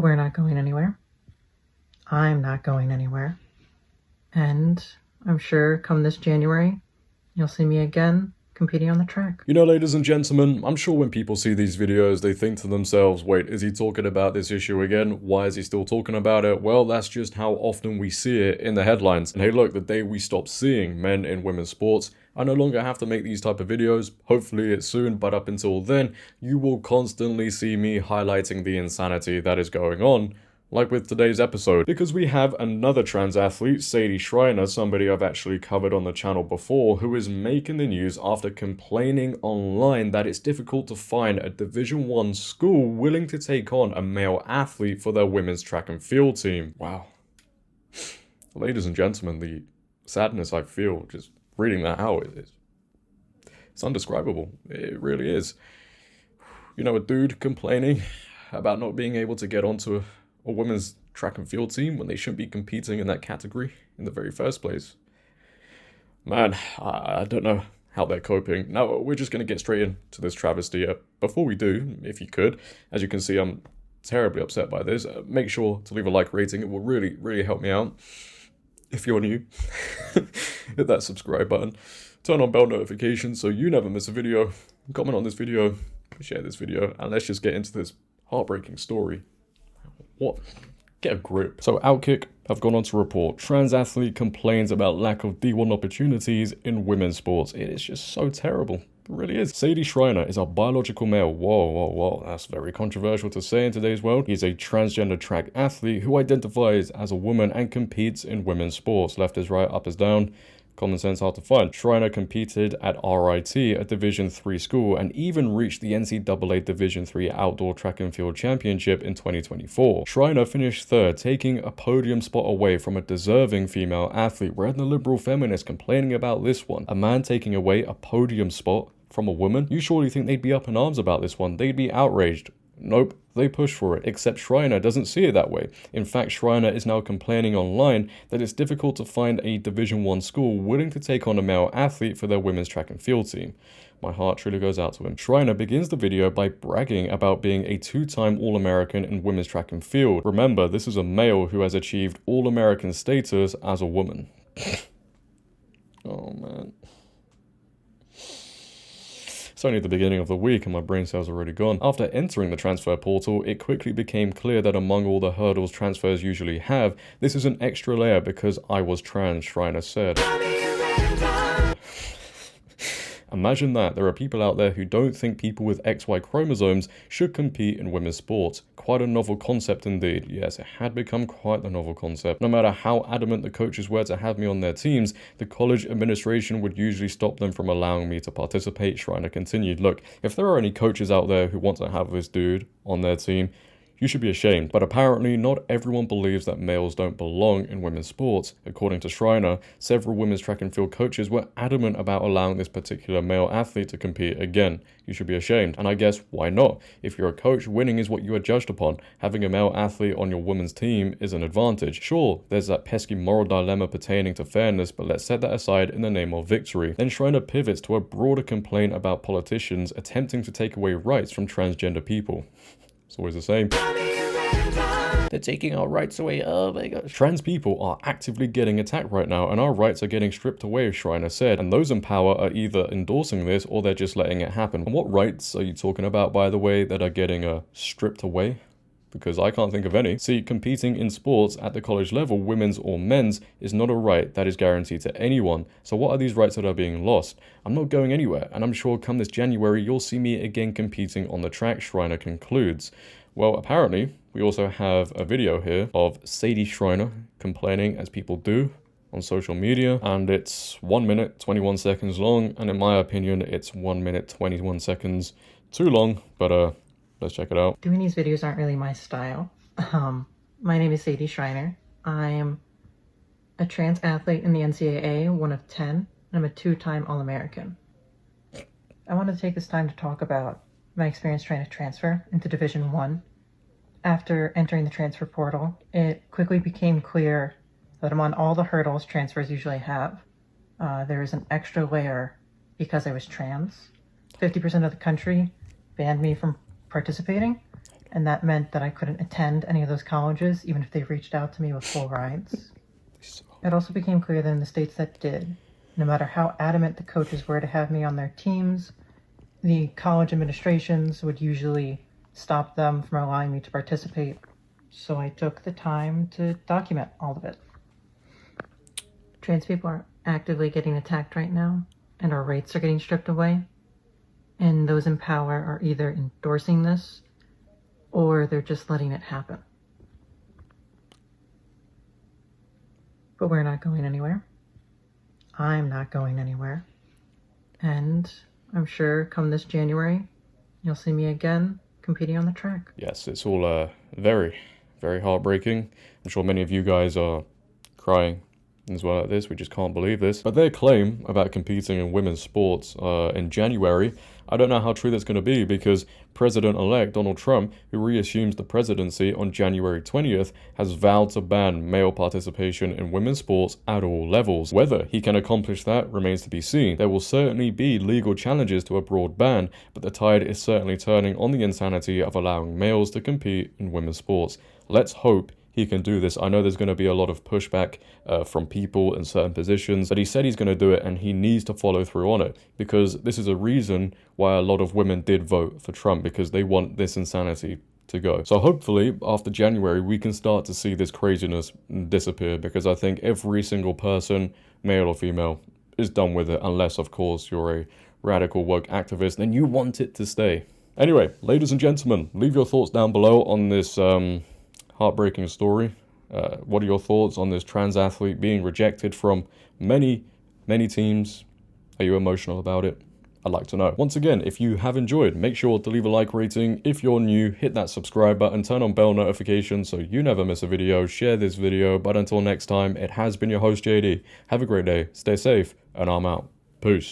But we're not going anywhere. I'm not going anywhere. And I'm sure come this January, you'll see me again competing on the track. You know, ladies and gentlemen, I'm sure when people see these videos, they think to themselves, wait, is he talking about this issue again? Why is he still talking about it? Well, that's just how often we see it in the headlines. And hey, look, the day we stop seeing men in women's sports, I no longer have to make these type of videos. Hopefully it's soon, but up until then, you will constantly see me highlighting the insanity that is going on, like with today's episode, because we have another trans athlete, Sadie Schreiner, somebody I've actually covered on the channel before, who is making the news after complaining online that it's difficult to find a Division 1 school willing to take on a male athlete for their women's track and field team. Wow. Ladies and gentlemen, the sadness I feel just reading that out it's undescribable. It really is. You know, a dude complaining about not being able to get onto a women's track and field team when they shouldn't be competing in that category in the very first place. Man, I don't know how they're coping. Now, we're just going to get straight into this travesty. Before we do, if you could, as you can see, I'm terribly upset by this. Make sure to leave a like rating. It will really, really help me out. If you're new, hit that subscribe button. Turn on bell notifications so you never miss a video. Comment on this video, share this video, and let's just get into this heartbreaking story. What? Get a grip. So Outkick have gone on to report trans athlete complains about lack of D-1 opportunities in women's sports. It is just so terrible. It really is. Sadie Schreiner is a biological male. Whoa. That's very controversial to say in today's world. He's a transgender track athlete who identifies as a woman and competes in women's sports. Left is right, up is down. Common sense hard to find. Schreiner competed at RIT, a Division 3 school, and even reached the NCAA Division 3 Outdoor Track and Field Championship in 2024. Schreiner finished third, taking a podium spot away from a deserving female athlete. We're the liberal feminists complaining about this one. A man taking away a podium spot from a woman? You surely think they'd be up in arms about this one. They'd be outraged. Nope, they push for it, except Schreiner doesn't see it that way. In fact, Schreiner is now complaining online that it's difficult to find a Division 1 school willing to take on a male athlete for their women's track and field team. My heart truly goes out to him. Schreiner begins the video by bragging about being a two-time All-American in women's track and field. Remember, this is a male who has achieved All-American status as a woman. Oh man. It's only the beginning of the week and my brain cells are already gone. After entering the transfer portal, it quickly became clear that among all the hurdles transfers usually have, this is an extra layer because I was trans, Schreiner said. Imagine that. There are people out there who don't think people with XY chromosomes should compete in women's sports. Quite a novel concept indeed. Yes, it had become quite the novel concept. No matter how adamant the coaches were to have me on their teams, the college administration would usually stop them from allowing me to participate, Schreiner continued. Look, if there are any coaches out there who want to have this dude on their team, you should be ashamed. But apparently not everyone believes that males don't belong in women's sports. According to Schreiner, several women's track and field coaches were adamant about allowing this particular male athlete to compete again. You should be ashamed. And I guess, why not? If you're a coach, winning is what you are judged upon. Having a male athlete on your women's team is an advantage. Sure, there's that pesky moral dilemma pertaining to fairness, but let's set that aside in the name of victory. Then Schreiner pivots to a broader complaint about politicians attempting to take away rights from transgender people. It's always the same. They're taking our rights away. Oh my god. Trans people are actively getting attacked right now and our rights are getting stripped away, Schreiner said. And those in power are either endorsing this or they're just letting it happen. And what rights are you talking about, by the way, that are getting stripped away? Because I can't think of any. See, competing in sports at the college level, women's or men's, is not a right that is guaranteed to anyone. So what are these rights that are being lost? I'm not going anywhere, and I'm sure come this January, you'll see me again competing on the track, Schreiner concludes. Well, apparently, we also have a video here of Sadie Schreiner complaining, as people do, on social media, and it's 1 minute, 21 seconds long, and in my opinion, it's 1 minute, 21 seconds too long, but let's check it out. Doing these videos aren't really my style. My name is Sadie Schreiner. I am a trans athlete in the NCAA, one of 10, and I'm a two-time All-American. I wanted to take this time to talk about my experience trying to transfer into Division 1. After entering the transfer portal, it quickly became clear that I'm on all the hurdles transfers usually have. There is an extra layer because I was trans. 50% of the country banned me from participating. and that meant that I couldn't attend any of those colleges, even if they reached out to me with full rides. It also became clear that in the states that did, no matter how adamant the coaches were to have me on their teams, the college administrations would usually stop them from allowing me to participate. So I took the time to document all of it. Trans people are actively getting attacked right now, and our rights are getting stripped away. And those in power are either endorsing this, or they're just letting it happen. But we're not going anywhere. I'm not going anywhere. And I'm sure come this January, you'll see me again competing on the track. Yes, it's all very, very heartbreaking. I'm sure many of you guys are crying as well at this. We just can't believe this. But their claim about competing in women's sports in January, I don't know how true that's going to be, because President-elect Donald Trump, who reassumes the presidency on January 20th, has vowed to ban male participation in women's sports at all levels. Whether he can accomplish that remains to be seen. There will certainly be legal challenges to a broad ban, but the tide is certainly turning on the insanity of allowing males to compete in women's sports. Let's hope he can do this. I know there's going to be a lot of pushback from people in certain positions, but he said he's going to do it, and he needs to follow through on it, because this is a reason why a lot of women did vote for Trump, because they want this insanity to go. So hopefully after January we can start to see this craziness disappear, because I think every single person, male or female, is done with it, unless of course you're a radical woke activist and you want it to stay. Anyway, ladies and gentlemen, leave your thoughts down below on this heartbreaking story. What are your thoughts on this trans athlete being rejected from many teams? Are you emotional about it? I'd like to know. Once again, if you have enjoyed, make sure to leave a like rating. If you're new, hit that subscribe button, turn on bell notifications so you never miss a video, share this video. But until next time, it has been your host JD. Have a great day, stay safe, and I'm out. Peace.